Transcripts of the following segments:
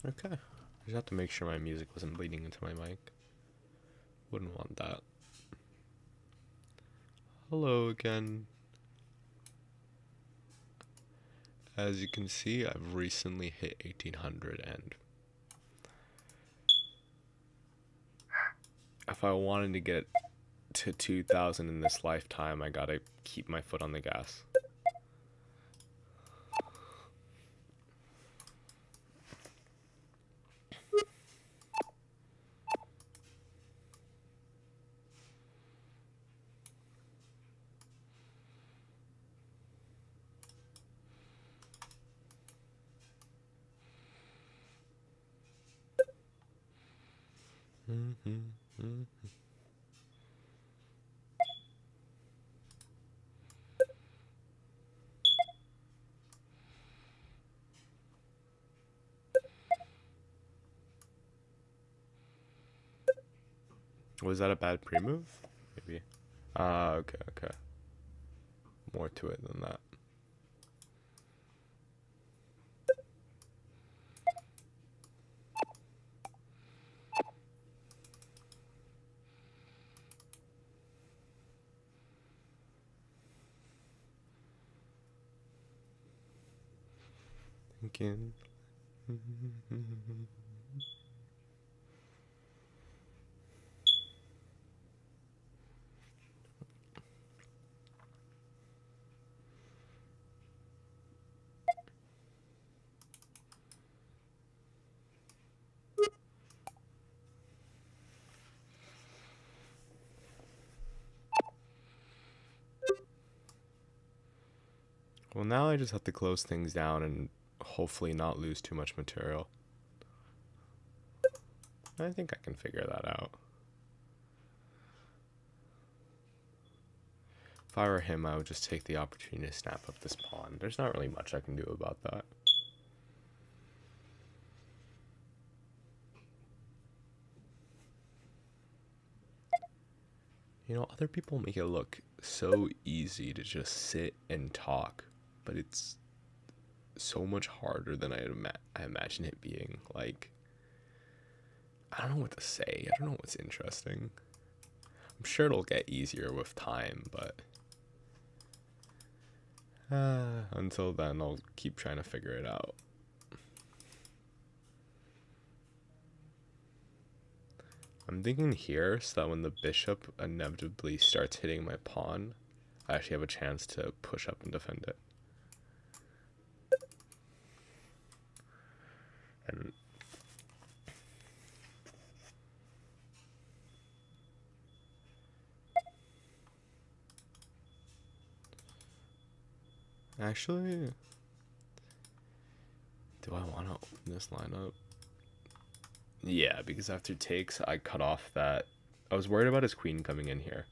Okay. I just have to make sure my music wasn't bleeding into my mic. Wouldn't want that. Hello again. As you can see, I've recently hit 1800, and if I wanted to get to 2000 in this lifetime, I gotta keep my foot on the gas. Was that a bad pre-move? Maybe. Ah, okay, okay. More to it than that. Thinking. Well, now I just have to close things down and hopefully not lose too much material. I think I can figure that out. If I were him, I would just take the opportunity to snap up this pawn. There's not really much I can do about that. You know, other people make it look so easy to just sit and talk, but it's so much harder than I imagine it being. Like, I don't know what to say. I don't know what's interesting. I'm sure it'll get easier with time, but until then, I'll keep trying to figure it out. I'm thinking here so that when the bishop inevitably starts hitting my pawn, I actually have a chance to push up and defend it. And actually, do I want to open this lineup? Yeah, because after takes, I cut off that. I was worried about his queen coming in here.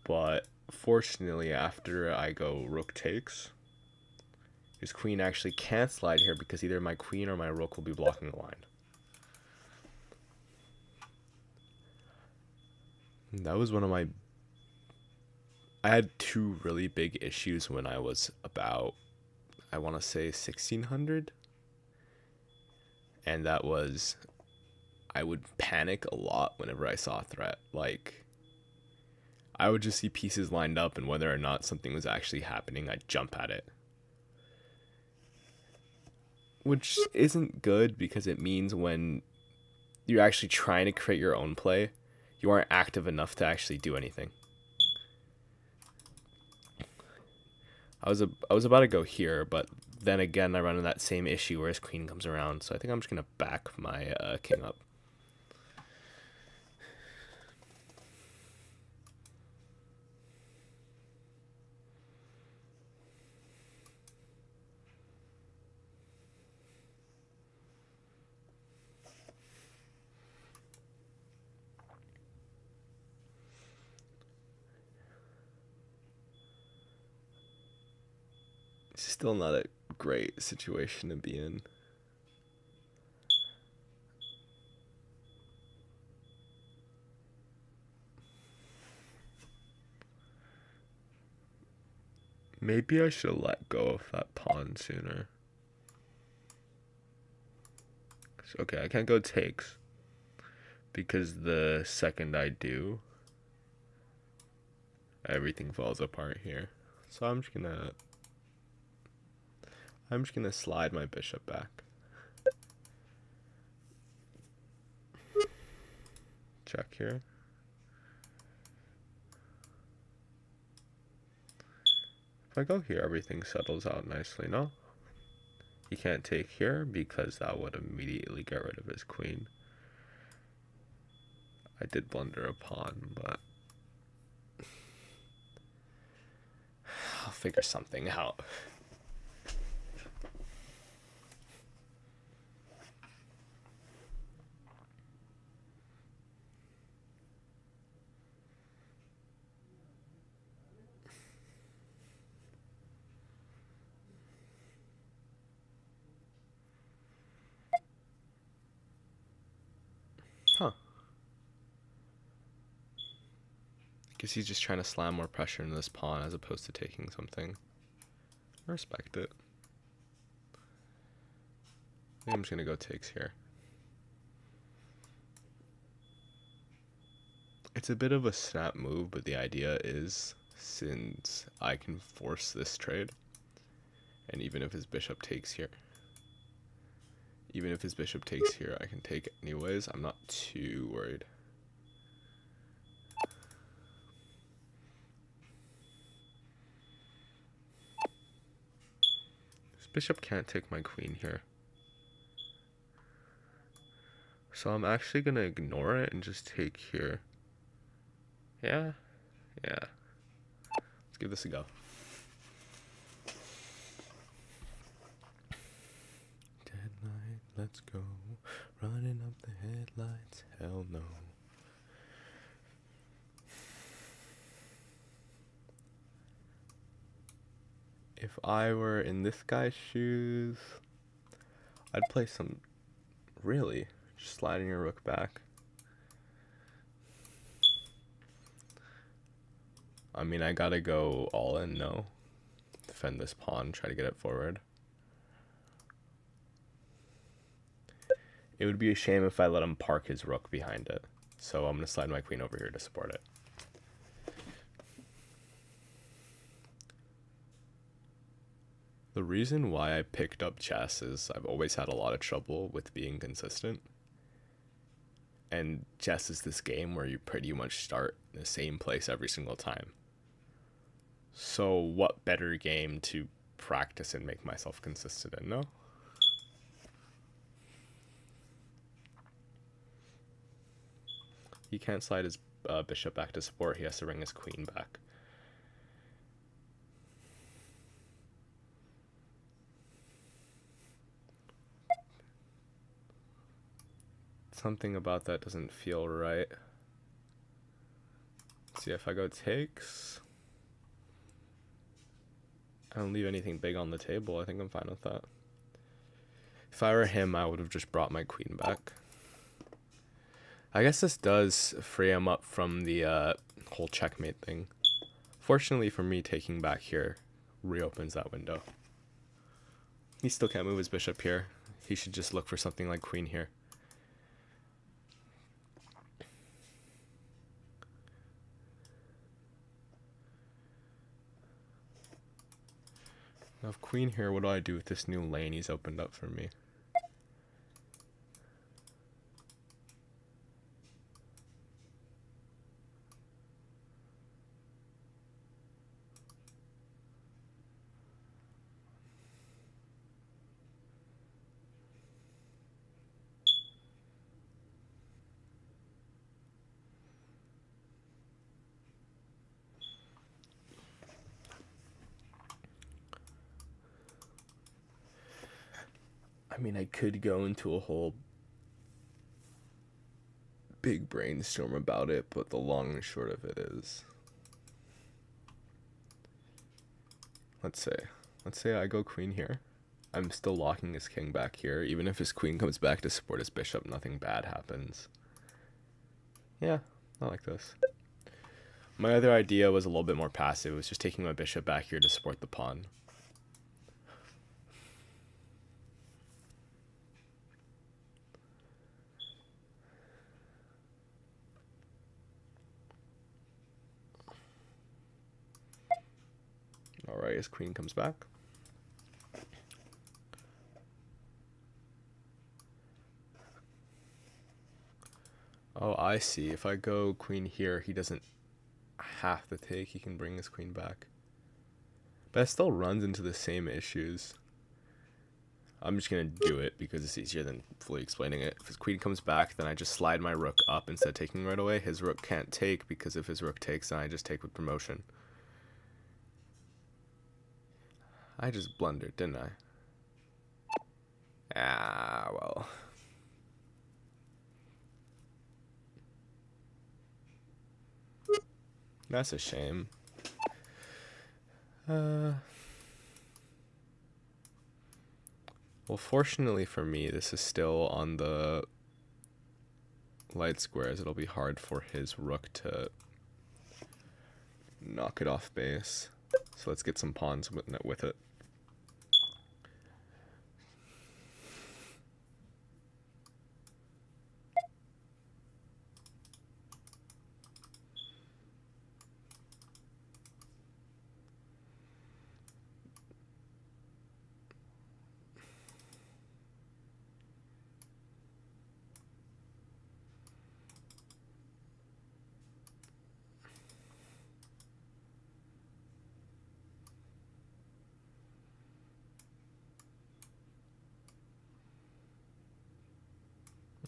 But fortunately, after I go rook takes, his queen actually can't slide here because either my queen or my rook will be blocking the line. And that was one of my... I had two really big issues when I was about, I want to say 1600. And that was, I would panic a lot whenever I saw a threat. Like, I would just see pieces lined up, and whether or not something was actually happening, I'd jump at it. Which isn't good because it means when you're actually trying to create your own play, you aren't active enough to actually do anything. I was about to go here, but then again, I run into that same issue where his queen comes around, so I think I'm just gonna back my king up. It's still not a great situation to be in. Maybe I should have let go of that pawn sooner. Okay, I can't go takes because the second I do, everything falls apart here. So I'm just gonna slide my bishop back. Check here. If I go here, everything settles out nicely, no? He can't take here because that would immediately get rid of his queen. I did blunder a pawn, but I'll figure something out. Huh. Guess he's just trying to slam more pressure into this pawn as opposed to taking something. I respect it. I think I'm just gonna go takes here. It's a bit of a snap move, but the idea is, since I can force this trade, and even if his bishop takes here, I can take it anyways. I'm not too worried. This bishop can't take my queen here. So I'm actually gonna ignore it and just take here. Yeah. Let's give this a go. Deadlight, let's go. Running up the headlights, hell no. If I were in this guy's shoes, I'd play some, really, just sliding your rook back. I mean, I gotta go all in, no. Defend this pawn, try to get it forward. It would be a shame if I let him park his rook behind it. So I'm gonna slide my queen over here to support it. The reason why I picked up chess is I've always had a lot of trouble with being consistent. And chess is this game where you pretty much start in the same place every single time. So what better game to practice and make myself consistent in, no? He can't slide his bishop back to support. He has to bring his queen back. Something about that doesn't feel right. Let's see, if I go takes, I don't leave anything big on the table. I think I'm fine with that. If I were him, I would have just brought my queen back. I guess this does free him up from the whole checkmate thing. Fortunately for me, taking back here reopens that window. He still can't move his bishop here. He should just look for something like queen here. Now, if queen here, what do I do with this new lane he's opened up for me? I mean, I could go into a whole big brainstorm about it, but the long and short of it is, let's say I go queen here. I'm still locking his king back here. Even if his queen comes back to support his bishop, nothing bad happens. Yeah, I like this. My other idea was a little bit more passive. It was just taking my bishop back here to support the pawn. Alright, his queen comes back. Oh, I see. If I go queen here, he doesn't have to take. He can bring his queen back. But it still runs into the same issues. I'm just going to do it because it's easier than fully explaining it. If his queen comes back, then I just slide my rook up instead of taking right away. His rook can't take because if his rook takes, then I just take with promotion. I just blundered, didn't I? Ah, well. That's a shame. Well, fortunately for me, this is still on the light squares. It'll be hard for his rook to knock it off base. So let's get some pawns with it.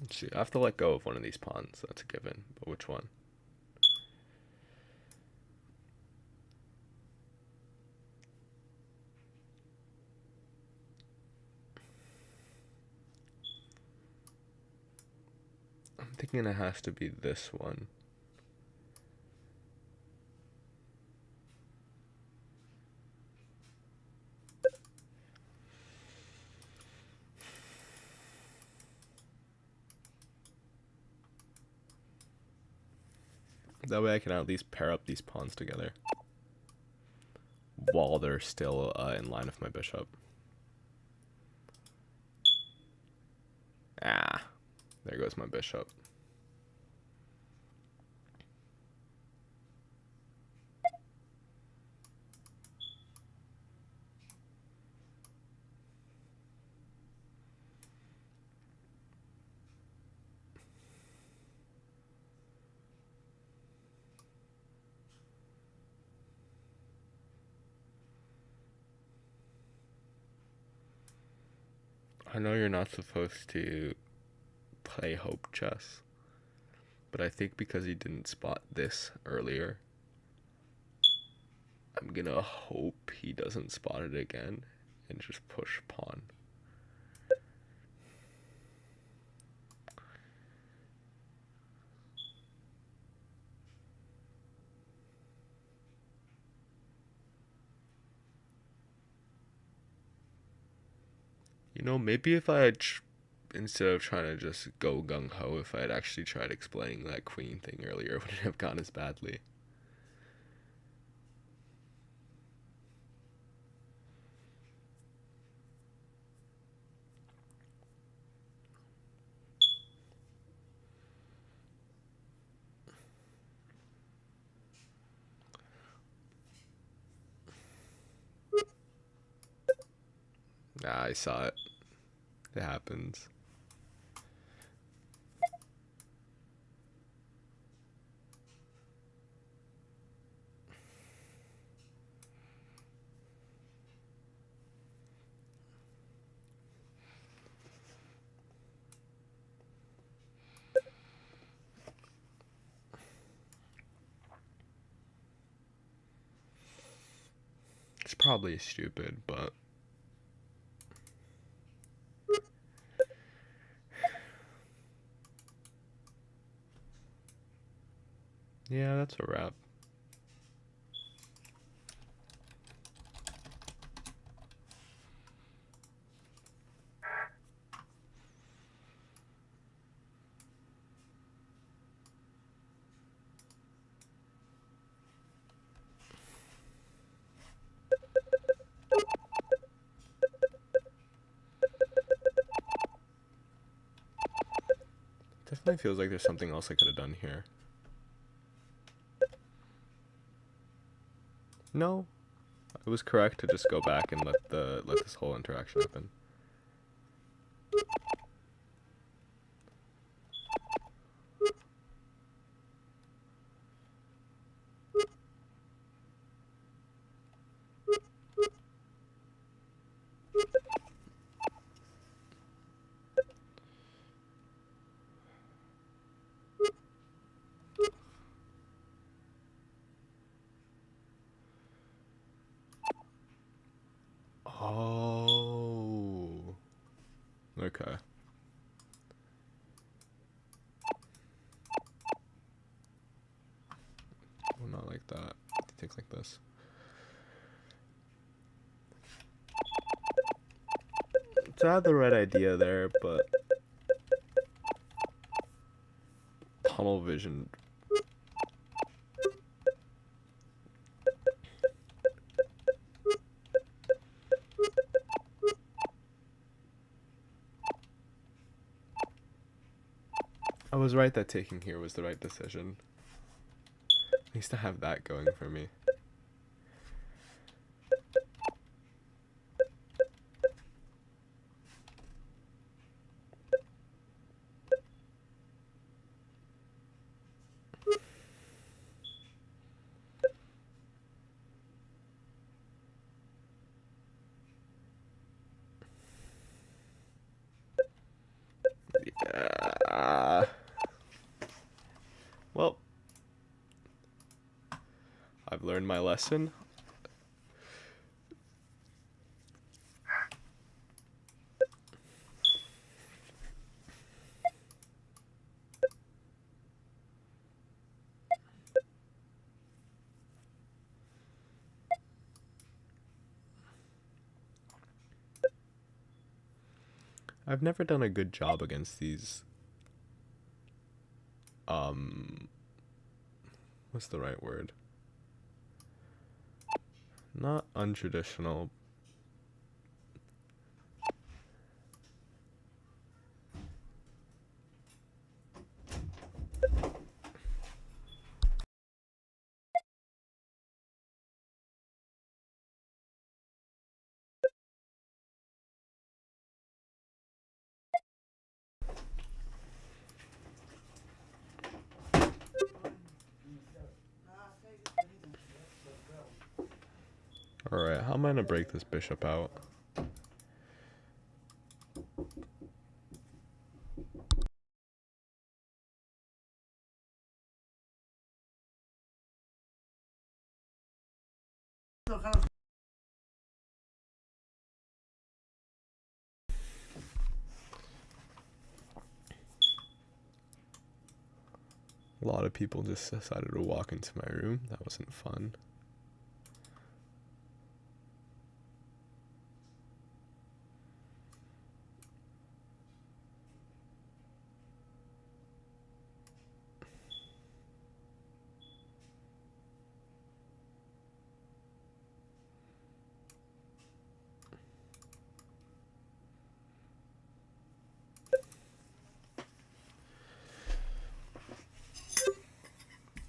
Let's see. I have to let go of one of these pawns. That's a given. But which one? I'm thinking it has to be this one. That way I can at least pair up these pawns together while they're still in line with my bishop. Ah, there goes my bishop. I know you're not supposed to play hope chess, but I think because he didn't spot this earlier, I'm gonna hope he doesn't spot it again and just push pawn. You know, maybe if I had, instead of trying to just go gung-ho, if I had actually tried explaining that queen thing earlier, it wouldn't have gone as badly. Nah, I saw it. It happens. It's probably stupid, but yeah, that's a wrap. Definitely feels like there's something else I could have done here. No? I was correct to just go back and let this whole interaction happen. Oh. Okay. Well, not like that. Think like this. So I had the right idea there, but tunnel vision. I was right that taking here was the right decision. At least I have that going for me. Yeah. Well, I've learned my lesson. I've never done a good job against these. What's the right word? Not untraditional. Alright, how am I gonna break this bishop out? A lot of people just decided to walk into my room. That wasn't fun.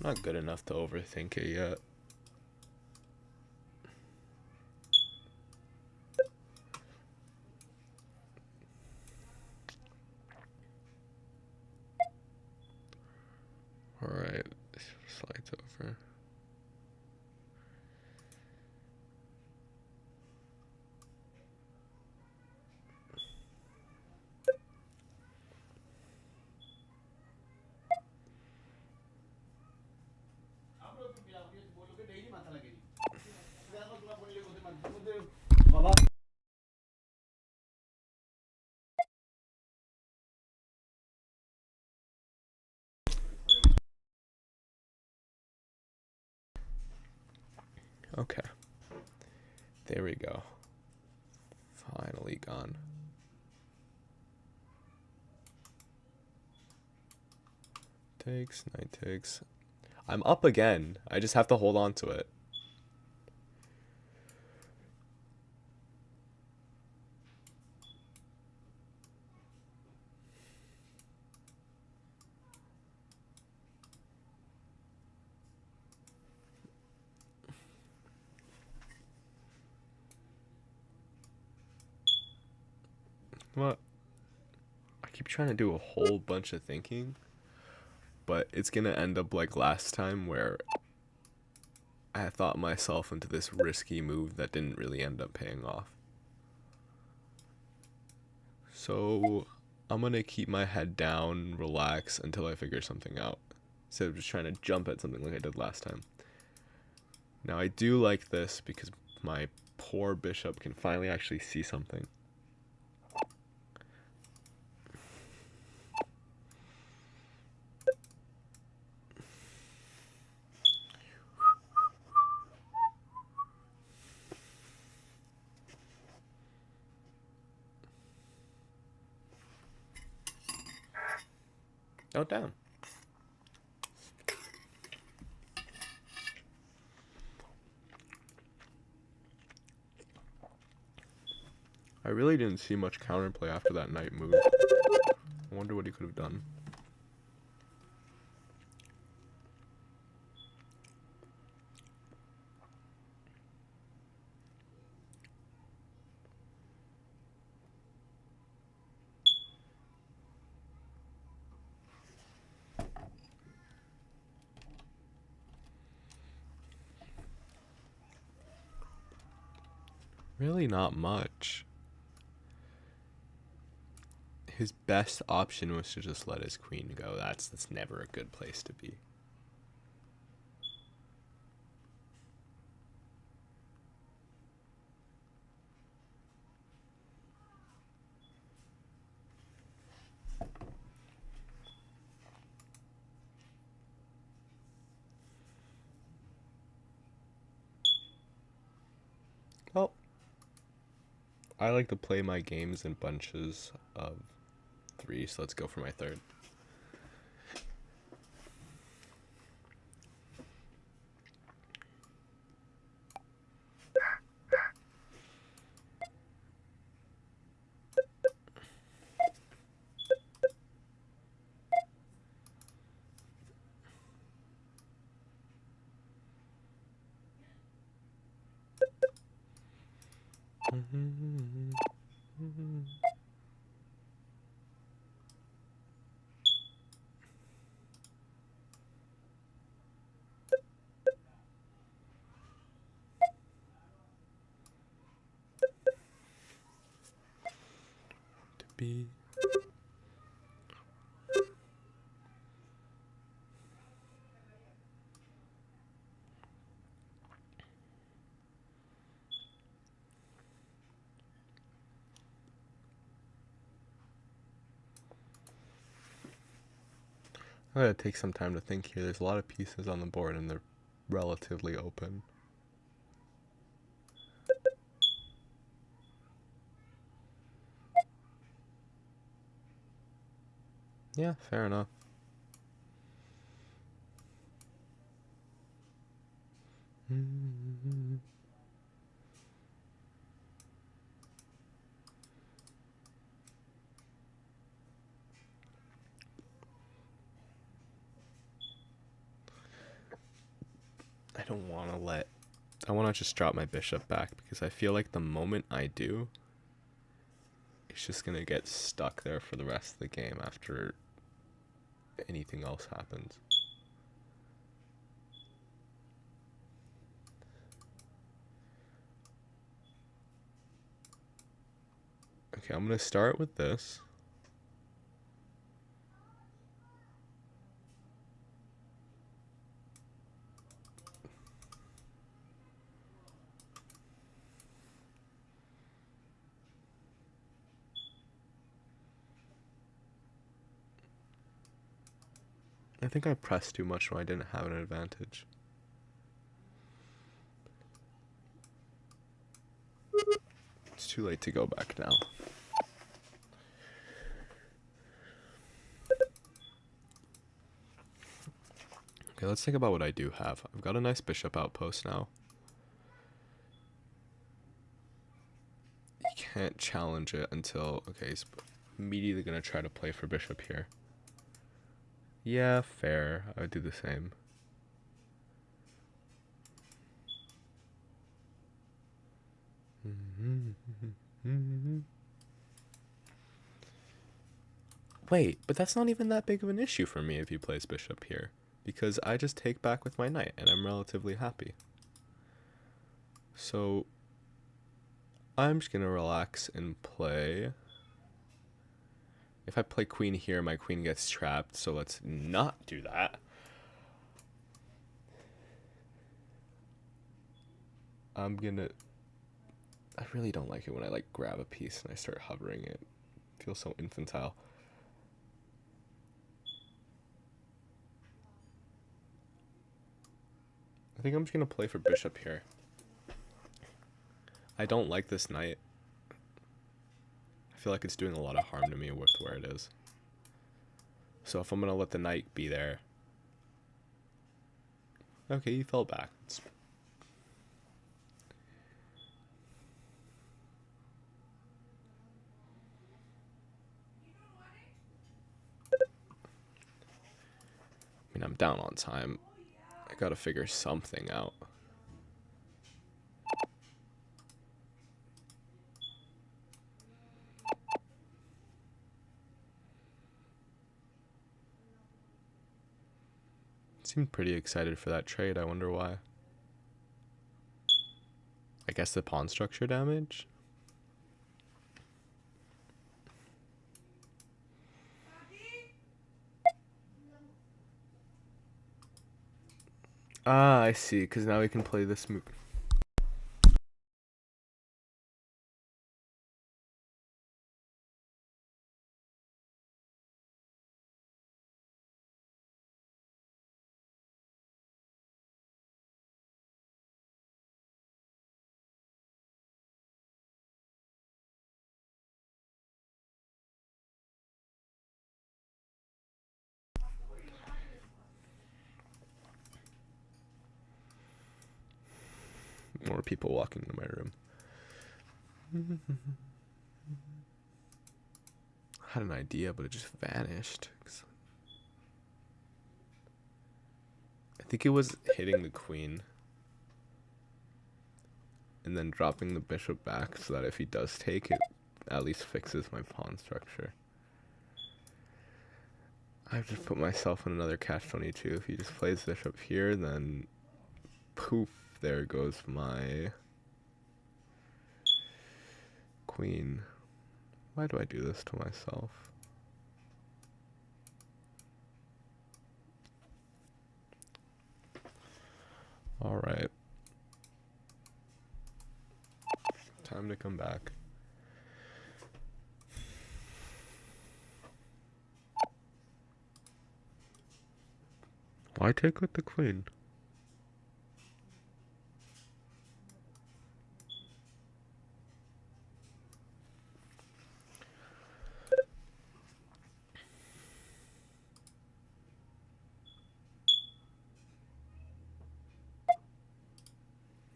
Not good enough to overthink it yet. Alright, slides over. Okay. There we go. Finally gone. Takes, knight takes. I'm up again. I just have to hold on to it. What? I keep trying to do a whole bunch of thinking, but it's gonna end up like last time where I thought myself into this risky move that didn't really end up paying off. So I'm gonna keep my head down, relax until I figure something out, instead of just trying to jump at something like I did last time. Now I do like this because my poor bishop can finally actually see something. Oh, damn. I really didn't see much counterplay after that knight move. I wonder what he could have done. Really not much. His best option was to just let his queen go. That's never a good place to be. Well, I like to play my games in bunches of three, so let's go for my third. To be. I gotta take some time to think here. There's a lot of pieces on the board and they're relatively open. Yeah, fair enough. I don't want to let. I want to just drop my bishop back because I feel like the moment I do, it's just gonna get stuck there for the rest of the game after anything else happens. Okay, I'm gonna start with this. I think I pressed too much when I didn't have an advantage. It's too late to go back now. Okay, let's think about what I do have. I've got a nice bishop outpost now. You can't challenge it until... Okay, he's immediately gonna try to play for bishop here. Yeah, fair. I would do the same. Wait, but that's not even that big of an issue for me if he plays bishop here, because I just take back with my knight and I'm relatively happy. So I'm just gonna relax and play. If I play queen here, my queen gets trapped, so let's not do that. I really don't like it when I like grab a piece and I start hovering it. It feels so infantile. I think I'm just gonna play for bishop here. I don't like this knight. I feel like it's doing a lot of harm to me with where it is. So if I'm gonna let the knight be there. Okay, he fell back. I mean, I'm down on time. I gotta figure something out. Seemed pretty excited for that trade. I wonder why. I guess the pawn structure damage? Ah, I see, because now we can play this move. More people walking into my room. I had an idea, but it just vanished. I think it was hitting the queen and then dropping the bishop back so that if he does take it, at least fixes my pawn structure. I've just put myself in another catch-22. If he just plays bishop here, then poof, there goes my queen. Why do I do this to myself? Alright. Time to come back. Why take with the queen?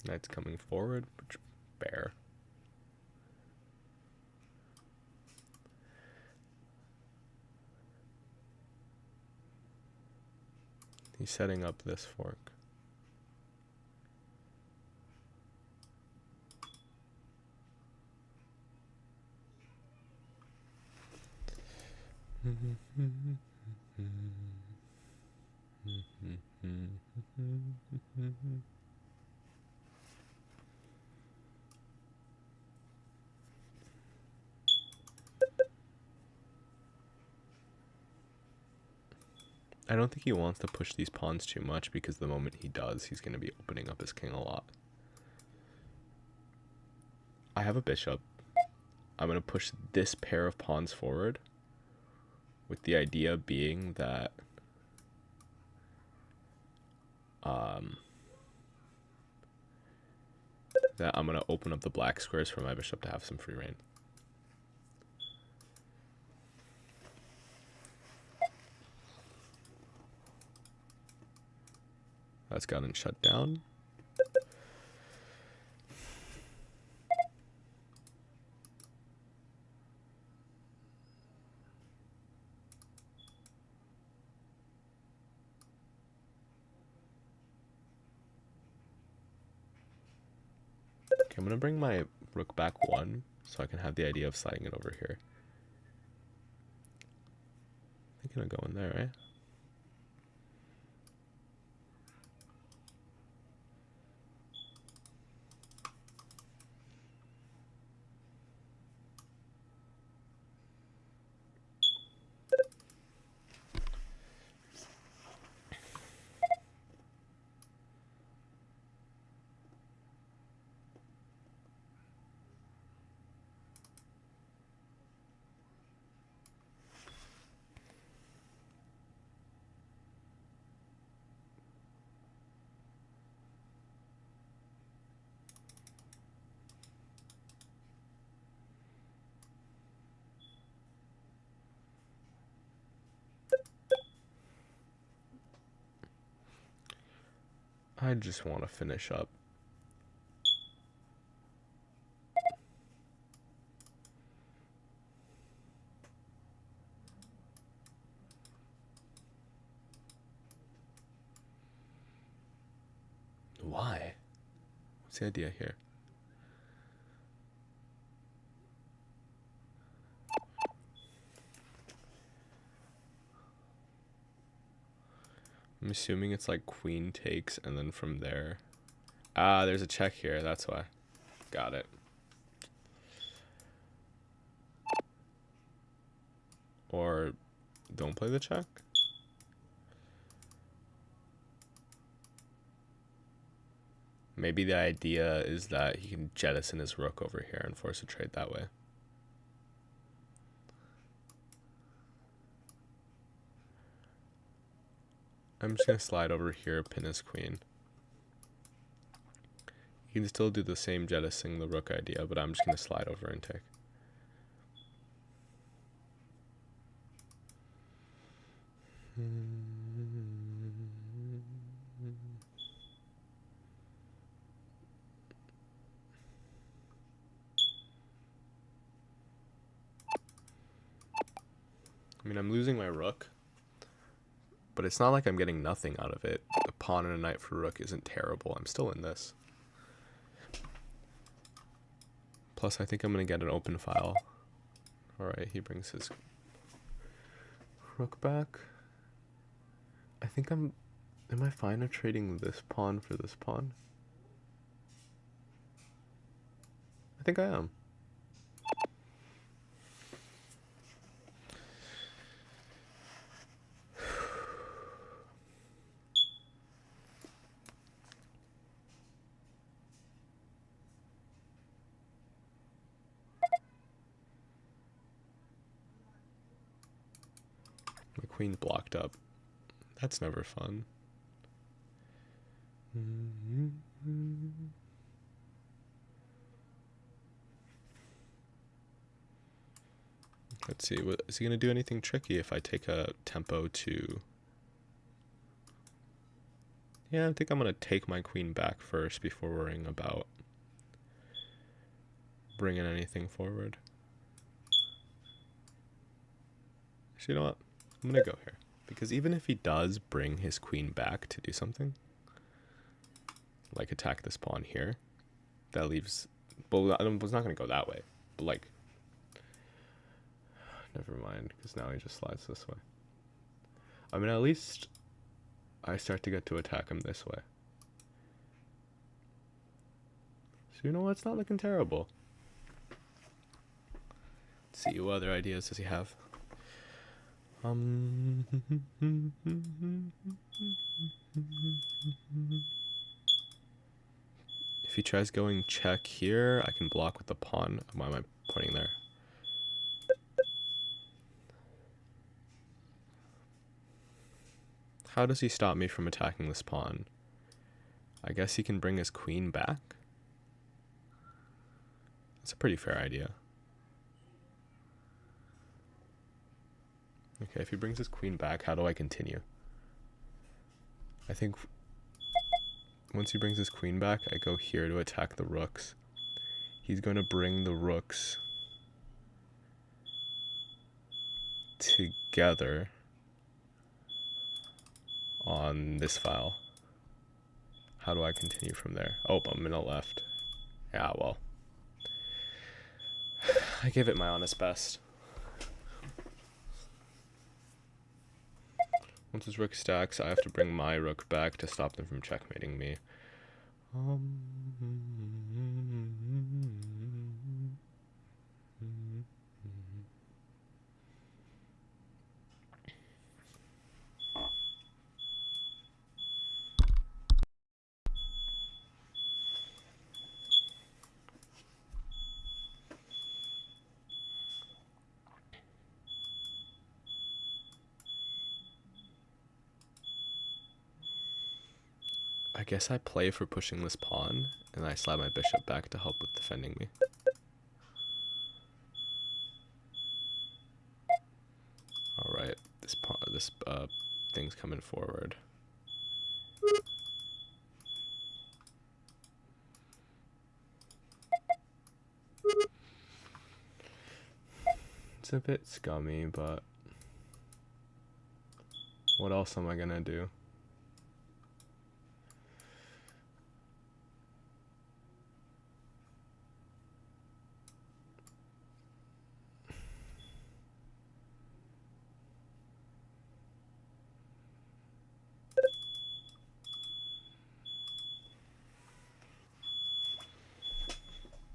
Knight's coming forward, which bear. He's setting up this fork. I don't think he wants to push these pawns too much because the moment he does, he's going to be opening up his king a lot. I have a bishop. I'm going to push this pair of pawns forward with the idea being that I'm going to open up the black squares for my bishop to have some free reign. That's gotten shut down. Okay, I'm going to bring my rook back one so I can have the idea of sliding it over here. thinking of going there, right? I just want to finish up. Why? What's the idea here? I'm assuming it's like queen takes and then from there. Ah, there's a check here. That's why. Got it. Or don't play the check? Maybe the idea is that he can jettison his rook over here and force a trade that way. I'm just going to slide over here, pin his queen. You can still do the same jettisoning the rook idea, but I'm just going to slide over and take. I mean, I'm losing my rook, but it's not like I'm getting nothing out of it. A pawn and a knight for rook isn't terrible. I'm still in this. Plus, I think I'm going to get an open file. Alright, he brings his rook back. I think am I fine with trading this pawn for this pawn? I think I am. My queen's blocked up. That's never fun. Let's see, is he going to do anything tricky if I take a tempo to... Yeah, I think I'm going to take my queen back first before worrying about bringing anything forward. So you know what? I'm going to go here. Because even if he does bring his queen back to do something, like attack this pawn here, that leaves... Well, I was not going to go that way, but like... Never mind, because now he just slides this way. I mean, at least I start to get to attack him this way. So you know what? It's not looking terrible. Let's see, what other ideas does he have? If he tries going check here, I can block with the pawn. Why am I pointing there? How does he stop me from attacking this pawn? I guess he can bring his queen back? That's a pretty fair idea. Okay, if he brings his queen back, how do I continue? I think once he brings his queen back, I go here to attack the rooks. He's going to bring the rooks together on this file. How do I continue from there? Oh, I'm in a left. Yeah, well. I gave it my honest best. Once his rook stacks, I have to bring my rook back to stop them from checkmating me. I guess I play for pushing this pawn, and I slide my bishop back to help with defending me. Alright, this thing's coming forward. It's a bit scummy, but what else am I gonna do?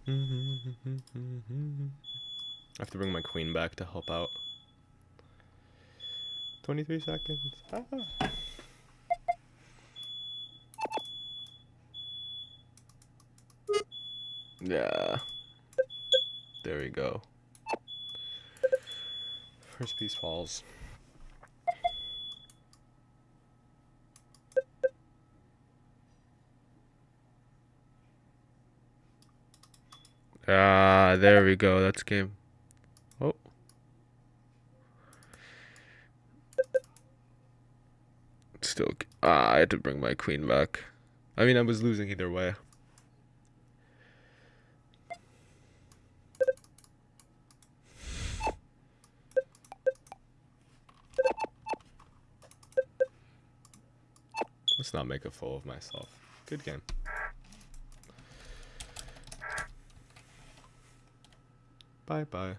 I have to bring my queen back to help out. 23 seconds. Ah. Yeah. There we go. First piece falls. Ah, there we go. That's game. Oh. Still, I had to bring my queen back. I mean, I was losing either way. Let's not make a fool of myself. Good game. Bye-bye.